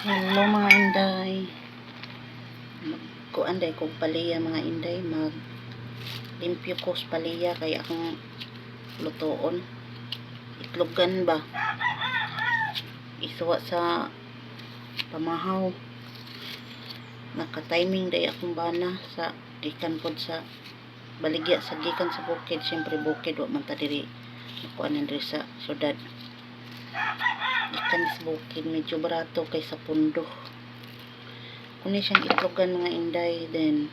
Hello mga inday. Kuan day kog paliya mga inday, mag limpyo ko sa paliya kay akong lutoon. Itlogan ba? Isuwa sa pamahaw. Naka-timing day akong bana sa gikan pod sa baligya sa gikan sa bukid. Siyempre bukid wa man ta diri. Kuan diri sa syudad. Ikan sa bukid medyo barato kaysa pundo. Kuni siyang itlogan mga inday, then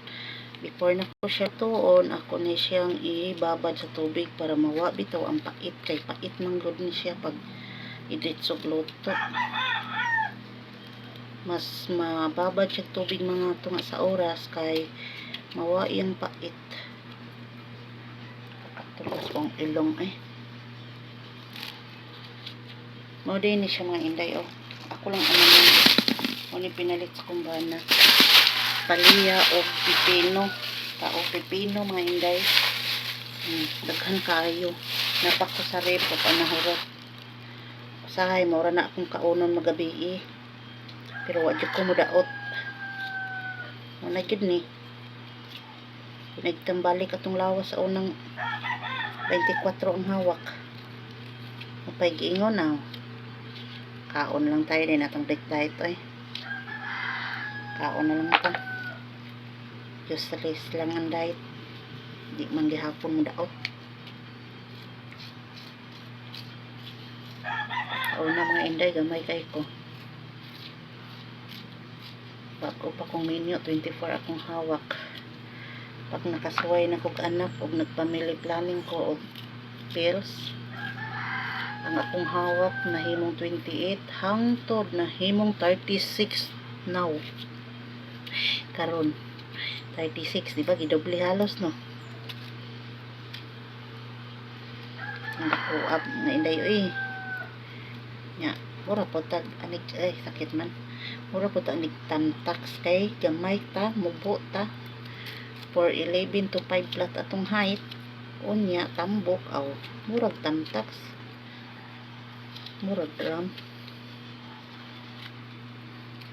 before na ko siya tuon, ako ni siyang ibabad sa tubig para mawa bitaw ang pait, kay pait man gud ni siya pag iditsog luto. Mas mababad siya tubig mga tunga sa oras kay mawa yung pait. Tapos kong ilong mo din ni siya mga inday. Ako lang ni pinalit sa kumbana paliya o pipino pipino mga inday. Daghan kayo napak ko sa rep o panahurot usahay maura na akong kaunon magabi pero wadyo ko mudaot managid ni pinagtambalik atong lawas sa unang 24 ang hawak mapay giingon na kaon lang tayo din atong diet kaon na lang ito. Just rest lang ang diet. Di man gihapon mo daot. Kaon na mga inday, gamay kay ko. Bago pa kong menu, 24 akong hawak. Pag nakasuway na kog anak o nagpamily planning ko o pills, ang akong hawak na himong 28 hangtod na himong 36 now. Karon 36, di ba? Gidoble halos, no? Ang ako up na inday, nya, mura po tag, sakit man. Mura po tag, tantax kay, gamay ta, mubo ta. For 11 to 5 flat atong height, unya, tambok, murag tantax. Murag drum.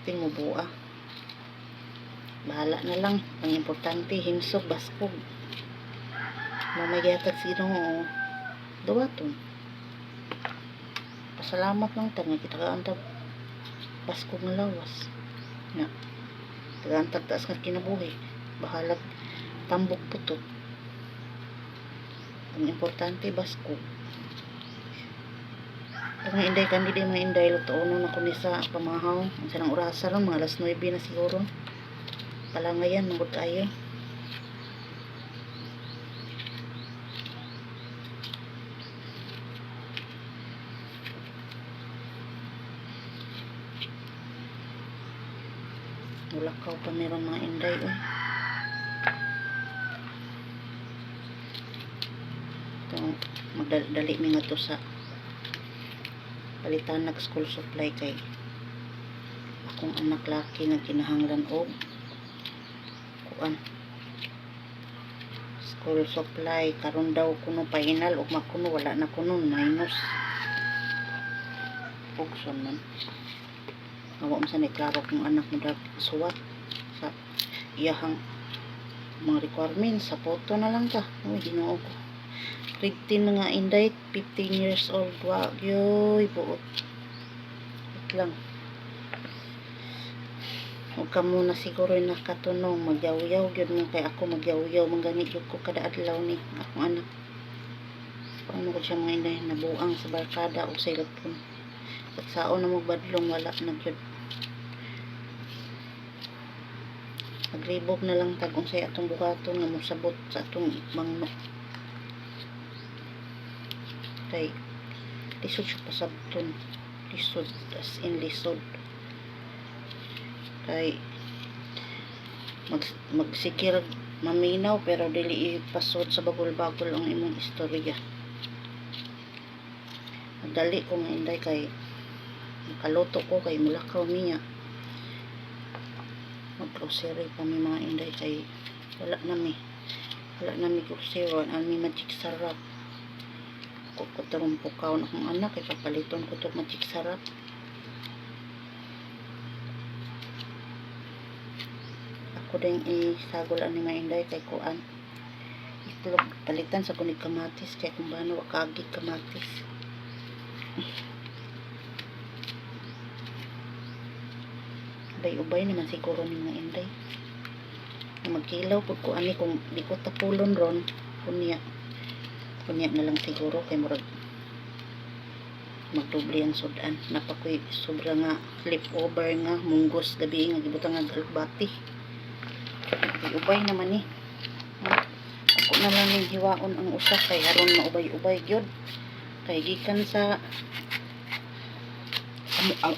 Ting mubo bahala na lang. Ang importante himsog baskog may gihatag sino duwaton. Pasalamat lang ta nga kita kaantag baskog nga lawas na kaantag taas nga kinabuhi bahala tambok putot. Ang importante baskog. Mga inday kandi din mga inday lutoon ako ni sa pamahaw ang sanang orasa ron mga alas 9 na siguro palangayan mangod kayo. Mulakaw pa meron mga inday itong magdali mi nga to sa palitan nag school supply kay akong anak laki nga kinahanglan og school supply karon daw kuno painal ug makuno wala na kuno minus pugson man awa man sa klaro kung anak mo daw suwat sa iyahang mga requirements sa photo na lang ta. Ginoo ko grade 10 mga inday 15 years old wa gyoy buot lang. Huwag ka muna siguro nakatunong magyaw-yaw yun mo kay ako magyaw-yaw mangganit yun ko kada adlaw ni akong anak paano ko siya mga inay nabuang sa barkada o sa ilapon at saon na magbadlong wala nagyod nagribog na lang tagong say atong buhaton nga musabot sa atong ikmang kay lisod siya pasabton lisod as in lisod kay magsikir maminaw pero dili ipasod sa bagol-bagol ang imong istorya. Madali ko nga inday kay makaluto ko kay mulakaw niya mag-grocery pa may mga inday kay wala nami grocery wala nami magic sarap ko tarong pukaw na akong anak kay papaliton ko to magic sarap ko din isagol ani mga inday kay kuan itlog palitan sa kunig kamatis kay kung bano wakagi kamatis. Ubay-ubay naman siguro ni mga inday na magkilaw pud ko ani kung di ko tapulon ron kunya na lang siguro kay murag magdoble ang sudan. Napakoy sobra nga leftover nga munggos gabi nga gibutang nga galbati. Ubay naman ni. Ako na lang ning hiwaon ang usa kay aron maubay-ubay gyud. Kay gikan sa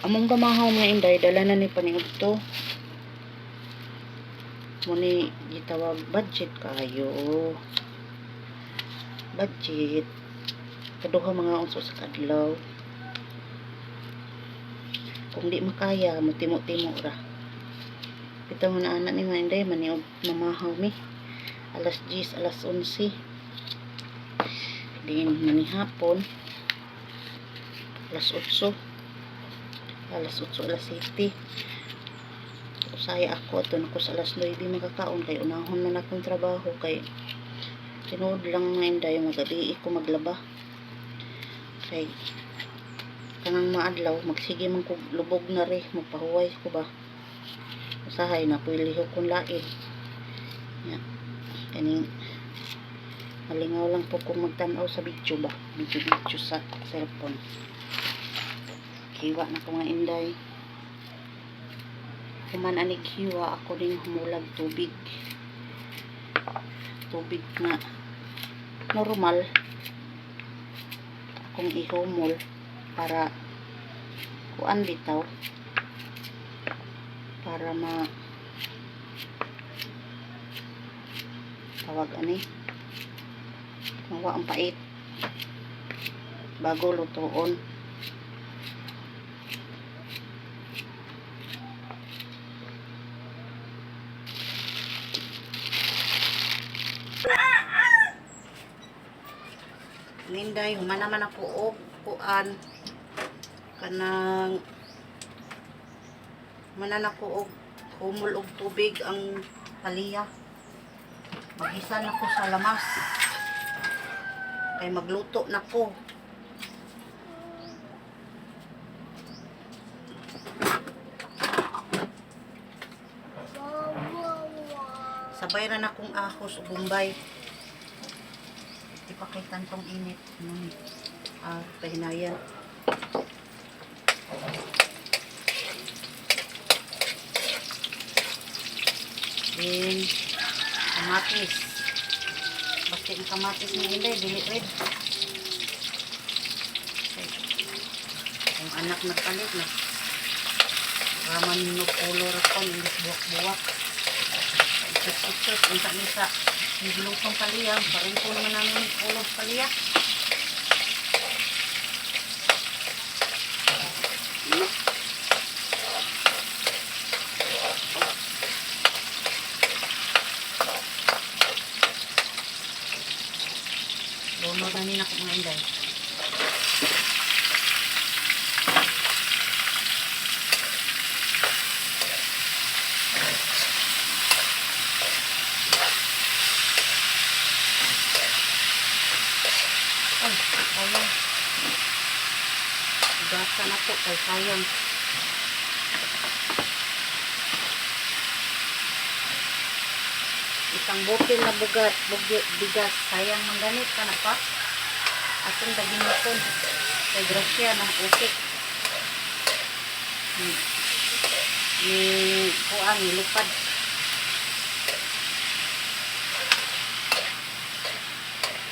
among gamahaw mga inday dala na ni paniudto. Mo ni gitawag budget kayo. Budget kaduha mga unsa sa kadlaw. Kung di makaya mo timo-timo ra bitaw na anak ni mga inday maniog mamahaw mi alas 10 alas 11 din manihapon alas 8 alas 7 usaya ako ato na ko sa alas 9 makakaon kay unahon man akong trabaho kay tinuod lang mga inday magabi ko maglaba kay kanang maadlaw magsige man ko lubog na ri magpahuway ko ba usahay na piliho kong lain ya kaning malingaw lang po kung magtanaw sa video ba video sa cellphone. Hiwa na ko mga inday kuman anig hiwa ako din humulag tubig na normal akong ihumol para kuan bitaw para tawag ani mawa ang pait bago lutoon. Ninday humana man ako og kuan kanang manan ako og humol og tubig ang paliya maghisan ako sa lamas kay magluto nako sabay ra na akong ahos ug bombay ipakitan tong init pahinayan din kamatis basta yung kamatis na hindi dili red yung anak nagpalit na raman yung color ko imbis buwak-buwak isus-isus unta nisa nilutong paliya parin po naman namin ulos paliya dono na nina ko mga inday ay sayang gasa na po kay sayang isang bukil na bigas sayang mang ganit ka na pa atong daging naton kay grasya ng ukit ni kuan nilupad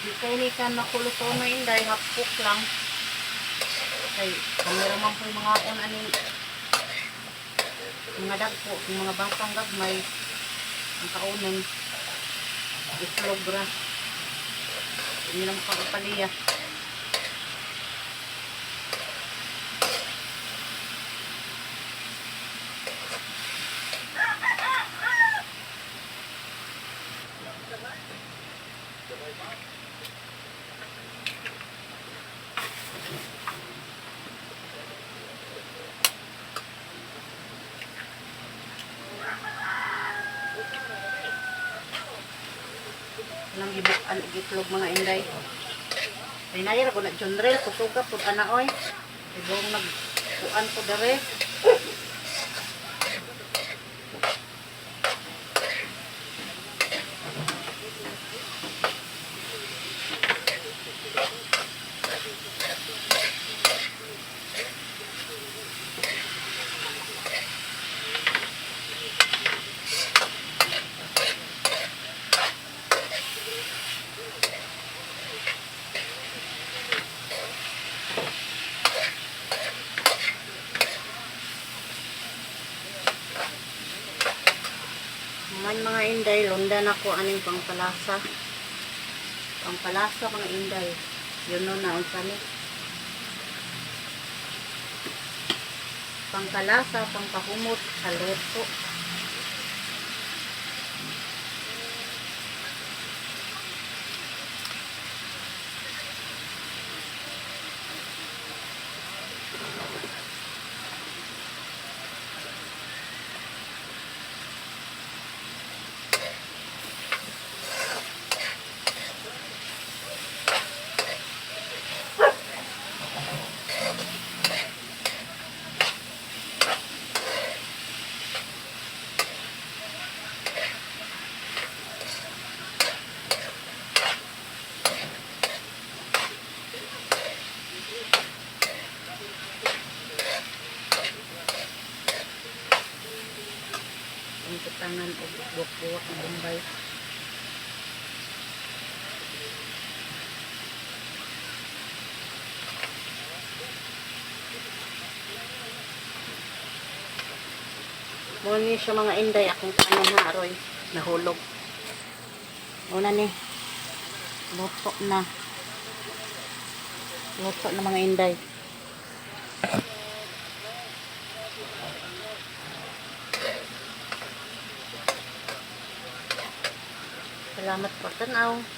di kay ni kan nakuluto na inday hapok lang kay kamera man po yung mga on ani mga dagpo yung mga batang gagmay ang kaunan itlog ra hindi lang makakapaliya gibukan gitlog mga inday. Pinayar ko na junrel kusuga pud ana oy. Ibong nagkuan ko dere. Man mga inday, lundan ako aning pangpalasa. Pangpalasa mga inday. Yun no na unsa ni. Pangpalasa, pangpahumot sa luto. Ang kutangan o buwak-buwak na bombay. Muna siya mga inday akong kanon na aroy. Nahulog. Muna ni. Luto na. Luto na mga inday. Salamat po tanaw.